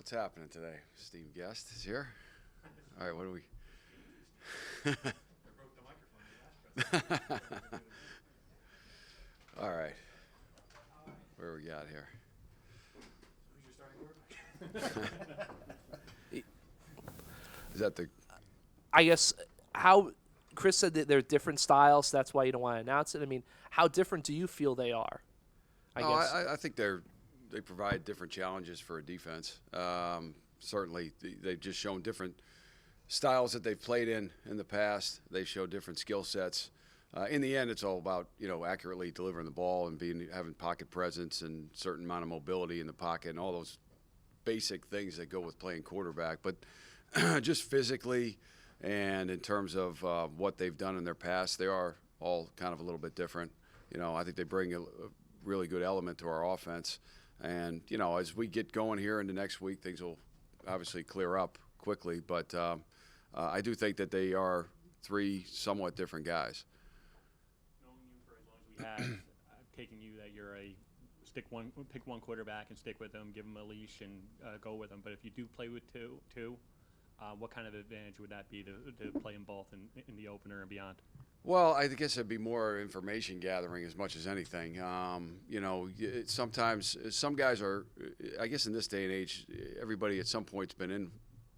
What's happening today? Esteemed guest is here. All right, what do we? I broke the microphone. All right. Where we got here? Who's your starting quarterback? Is that the? I guess how Chris said that they're different styles. That's why you don't want to announce it. I mean, how different do you feel they are? I think they provide different challenges for a defense. Certainly, they've just shown different styles that they've played in the past. They show different skill sets. In the end, it's all about accurately delivering the ball and having pocket presence and certain amount of mobility in the pocket and all those basic things that go with playing quarterback. But just physically and in terms of what they've done in their past, they are all kind of a little bit different. I think they bring a really good element to our offense. And, as we get going here into next week, things will obviously clear up quickly. But I do think that they are three somewhat different guys. Knowing you for as long as we have, I've taken you that you're pick one quarterback and stick with them, give them a leash and go with them. But if you do play with two, what kind of advantage would that be to play them both in the opener and beyond? Well, I guess it'd be more information gathering as much as anything. Sometimes some guys are, I guess in this day and age, everybody at some point's been in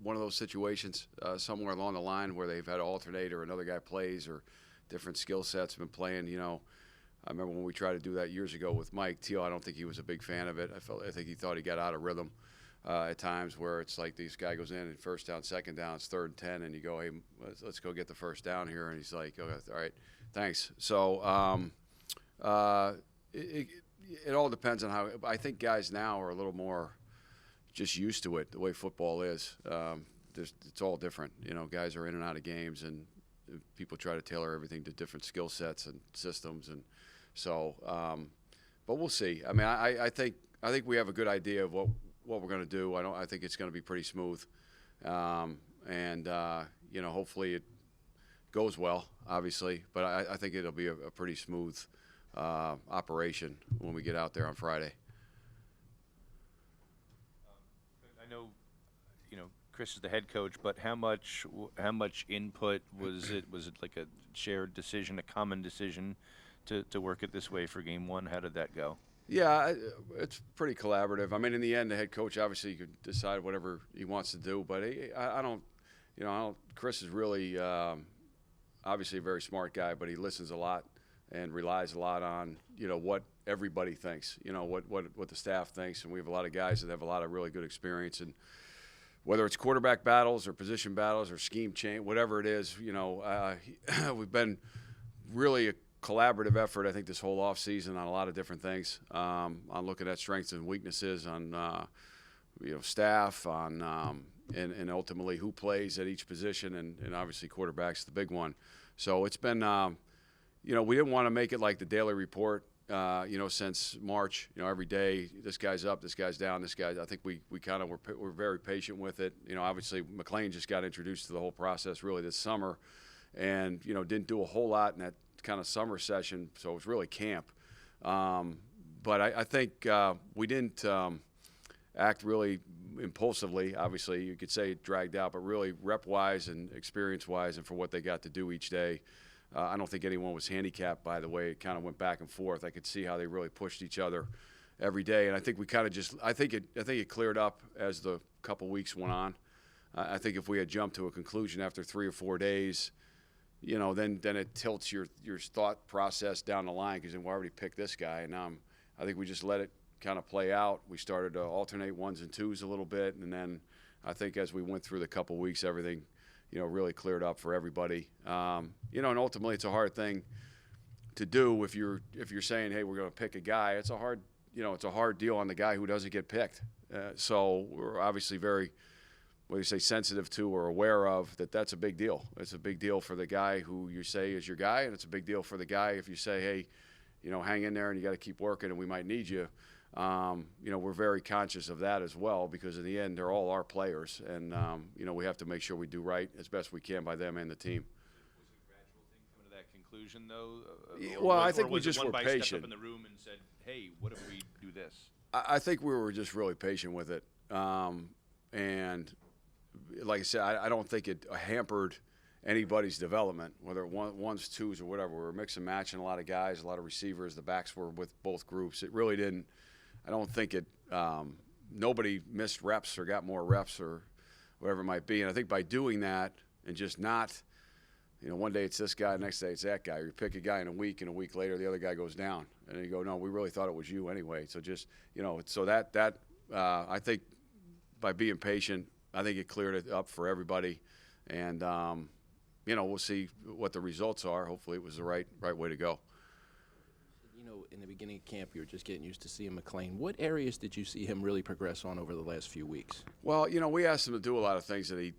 one of those situations somewhere along the line where they've had to alternate or another guy plays or different skill sets have been playing. I remember when we tried to do that years ago with Mike Teal. I don't think he was a big fan of it. I think he thought he got out of rhythm at times where it's like this guy goes in and first down, second down, it's 3rd and 10, and you go, hey, let's go get the first down here. And he's like, okay, all right, thanks. So it all depends on how – I think guys now are a little more just used to it, the way football is. It's all different. Guys are in and out of games, and people try to tailor everything to different skill sets and systems. And so but we'll see. I mean, I think we have a good idea of what we're going to do. I think it's going to be pretty smooth, and hopefully it goes well, obviously. But I think it'll be a pretty smooth operation when we get out there on Friday. I know, Chris is the head coach, but how much input was it? Was it like a shared decision, a common decision, to work it this way for Game 1? How did that go? Yeah, it's pretty collaborative. I mean, in the end, the head coach obviously could decide whatever he wants to do, but I don't. Chris is really obviously a very smart guy, but he listens a lot and relies a lot on what everybody thinks. What the staff thinks, and we have a lot of guys that have a lot of really good experience, and whether it's quarterback battles or position battles or scheme change, whatever it is, we've been really a collaborative effort, I think, this whole offseason on a lot of different things, on looking at strengths and weaknesses, on staff, on and ultimately who plays at each position, and obviously quarterback's the big one. So it's been, we didn't want to make it like the daily report, since March. Every day this guy's up, this guy's down, this guy. I think we kind of were very patient with it. Obviously McLean just got introduced to the whole process really this summer, and didn't do a whole lot in that kind of summer session, so it was really camp. But I think we didn't act really impulsively. Obviously, you could say it dragged out, but really rep-wise and experience-wise and for what they got to do each day, I don't think anyone was handicapped by the way it kind of went back and forth. I could see how they really pushed each other every day, and I think we kind of just – I think it cleared up as the couple weeks went on. I think if we had jumped to a conclusion after 3 or 4 days – then it tilts your thought process down the line because we already picked this guy. And I think we just let it kind of play out. We started to alternate 1s and 2s a little bit, and then I think as we went through the couple weeks, everything, really cleared up for everybody. And ultimately, it's a hard thing to do if you're saying, hey, we're going to pick a guy. It's a hard deal on the guy who doesn't get picked. So we're obviously very sensitive to or aware of that's a big deal. It's a big deal for the guy who you say is your guy, and it's a big deal for the guy if you say, hey, hang in there and you got to keep working and we might need you. We're very conscious of that as well because in the end, they're all our players, and we have to make sure we do right as best we can by them and the team. Was it a gradual thing coming to that conclusion, though? Well, I think we just were patient. Stepped up in the room and said, hey, what if we do this? I think we were just really patient with it. and like I said, I don't think it hampered anybody's development, whether it ones, twos, or whatever. We were mixing and matching a lot of guys, a lot of receivers. The backs were with both groups. It really didn't. I don't think it. Nobody missed reps or got more reps or whatever it might be. And I think by doing that and just not, one day it's this guy, next day it's that guy. You pick a guy in a week, and a week later the other guy goes down, and then you go, no, we really thought it was you anyway. So just so that I think by being patient, I think it cleared it up for everybody, and we'll see what the results are. Hopefully, it was the right way to go. In the beginning of camp, you were just getting used to seeing McLean. What areas did you see him really progress on over the last few weeks? Well, we asked him to do a lot of things that he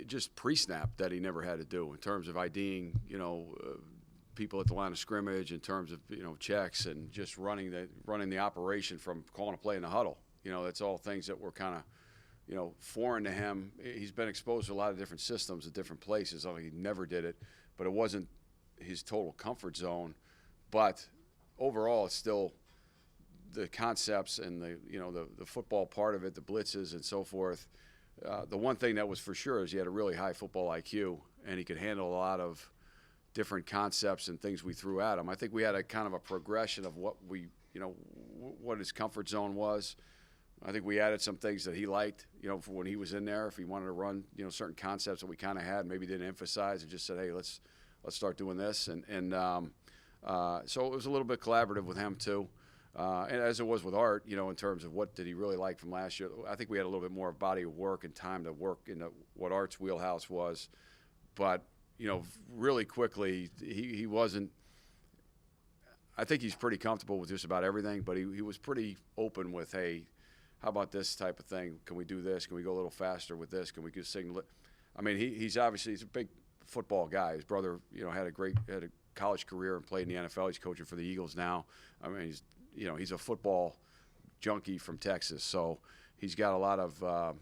just pre-snap that he never had to do in terms of IDing, people at the line of scrimmage, in terms of checks and just running the operation from calling a play in the huddle. That's all things that were kind of foreign to him. He's been exposed to a lot of different systems at different places. I mean, he never did it, but it wasn't his total comfort zone. But overall, it's still the concepts and the football part of it, the blitzes and so forth. The one thing that was for sure is he had a really high football IQ, and he could handle a lot of different concepts and things we threw at him. I think we had a kind of a progression of what what his comfort zone was. I think we added some things that he liked, for when he was in there. If he wanted to run, certain concepts that we kind of had, maybe didn't emphasize, and just said, hey, let's start doing this. So it was a little bit collaborative with him too, and as it was with Art, in terms of what did he really like from last year. I think we had a little bit more body of work and time to work in what Art's wheelhouse was, but really quickly he wasn't. I think he's pretty comfortable with just about everything, but he was pretty open with, hey, how about this type of thing? Can we do this? Can we go a little faster with this? Can we just signal it? I mean, he's obviously a big football guy. His brother, had a college career and played in the NFL. He's coaching for the Eagles now. I mean, he's a football junkie from Texas, so he's got a lot of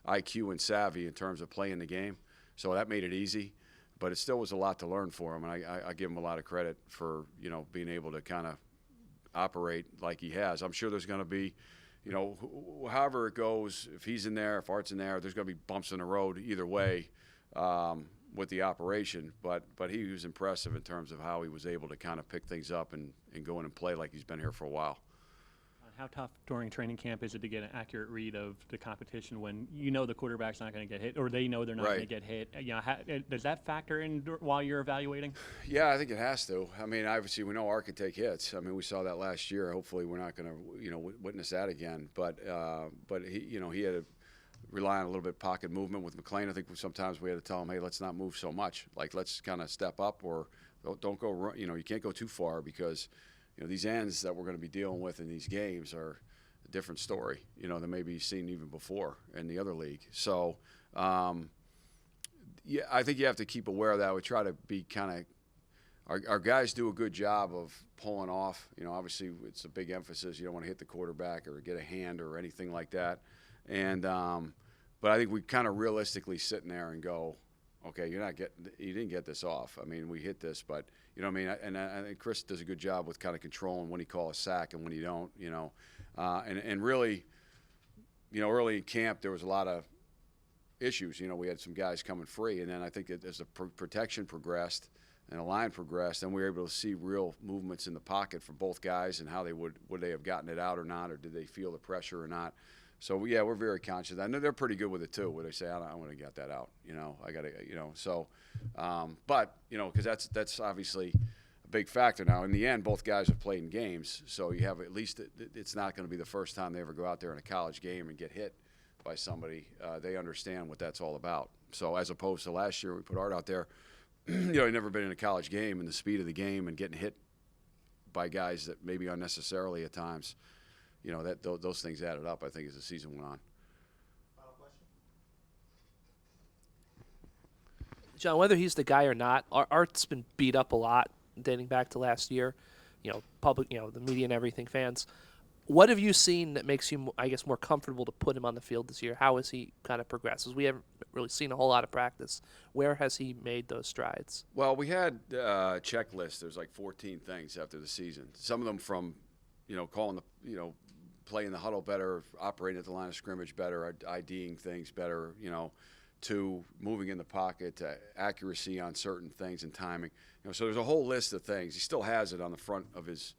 IQ and savvy in terms of playing the game. So that made it easy, but it still was a lot to learn for him, and I give him a lot of credit for being able to kind of operate like he has. I'm sure there's going to be, however it goes, if he's in there, if Art's in there, there's going to be bumps in the road either way. With the operation, but he was impressive in terms of how he was able to kind of pick things up and go in and play like he's been here for a while. How tough during training camp is it to get an accurate read of the competition when the quarterback's not going to get hit, or they know they're not going to get hit? Does that factor in while you're evaluating? Yeah, I think it has to. I mean, obviously we know Art can take hits. I mean, we saw that last year. Hopefully, we're not going to witness that again. But he had to rely on a little bit of pocket movement with McLean. I think sometimes we had to tell him, hey, let's not move so much. Like, let's kind of step up, or don't go. You can't go too far, because these ends that we're going to be dealing with in these games are a different story, than maybe you've seen even before in the other league. So, I think you have to keep aware of that. We try to be kind of our guys do a good job of pulling off. Obviously it's a big emphasis. You don't want to hit the quarterback or get a hand or anything like that. And but I think we kind of realistically sit in there and go, okay, you didn't get this off. I mean, we hit this, but and I think Chris does a good job with kind of controlling when he calls a sack and when he don't. And really, early in camp there was a lot of issues. We had some guys coming free, and then I think as the protection progressed and the line progressed, then we were able to see real movements in the pocket for both guys and how they would they have gotten it out or not, or did they feel the pressure or not. So, yeah, we're very conscious. I know they're pretty good with it, too, where they say, I want to get that out. I got to, So, but, because that's obviously a big factor now. In the end, both guys have played in games, so you have at least it's not going to be the first time they ever go out there in a college game and get hit by somebody. They understand what that's all about. So, as opposed to last year, we put Art out there, he'd never been in a college game, and the speed of the game and getting hit by guys that maybe unnecessarily at times. Those things added up, I think, as the season went on. Final question? John, whether he's the guy or not, Art's been beat up a lot dating back to last year. Public, the media and everything, fans. What have you seen that makes you, I guess, more comfortable to put him on the field this year? How has he kind of progressed? Because we haven't really seen a whole lot of practice. Where has he made those strides? Well, we had a checklist. There's like 14 things after the season. Some of them from, calling the, playing the huddle better, operating at the line of scrimmage better, IDing things better, to moving in the pocket, to accuracy on certain things and timing. So there's a whole list of things. He still has it on the front of his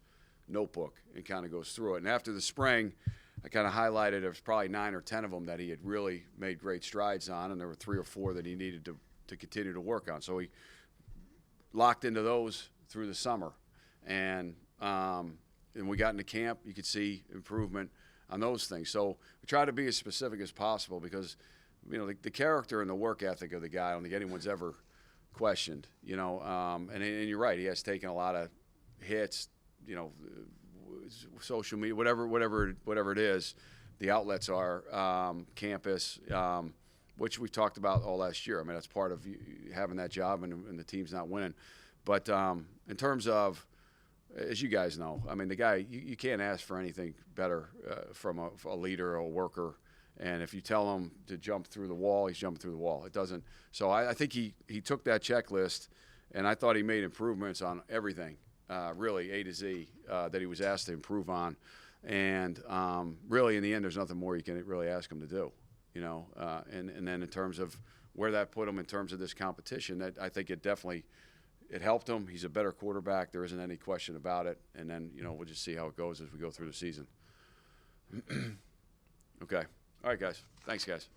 notebook and kind of goes through it. And after the spring, I kind of highlighted there was probably 9 or 10 of them that he had really made great strides on, and there were 3 or 4 that he needed to continue to work on. So he locked into those through the summer. And we got into camp, you could see improvement on those things. So we try to be as specific as possible because, the character and the work ethic of the guy, I don't think anyone's ever questioned, and you're right, he has taken a lot of hits, social media, whatever it is, the outlets are, campus, which we've talked about all last year. I mean, that's part of having that job and the team's not winning. But in terms of, as you guys know, I mean, the guy, you can't ask for anything better from a leader or a worker. And if you tell him to jump through the wall, he's jumping through the wall. It doesn't. So I think he took that checklist, and I thought he made improvements on everything, really A to Z, that he was asked to improve on. And really, in the end, there's nothing more you can really ask him to do, And then in terms of where that put him in terms of this competition, that I think it definitely helped him. He's a better quarterback. There isn't any question about it. And then, we'll just see how it goes as we go through the season. Okay. All right, guys. Thanks, guys.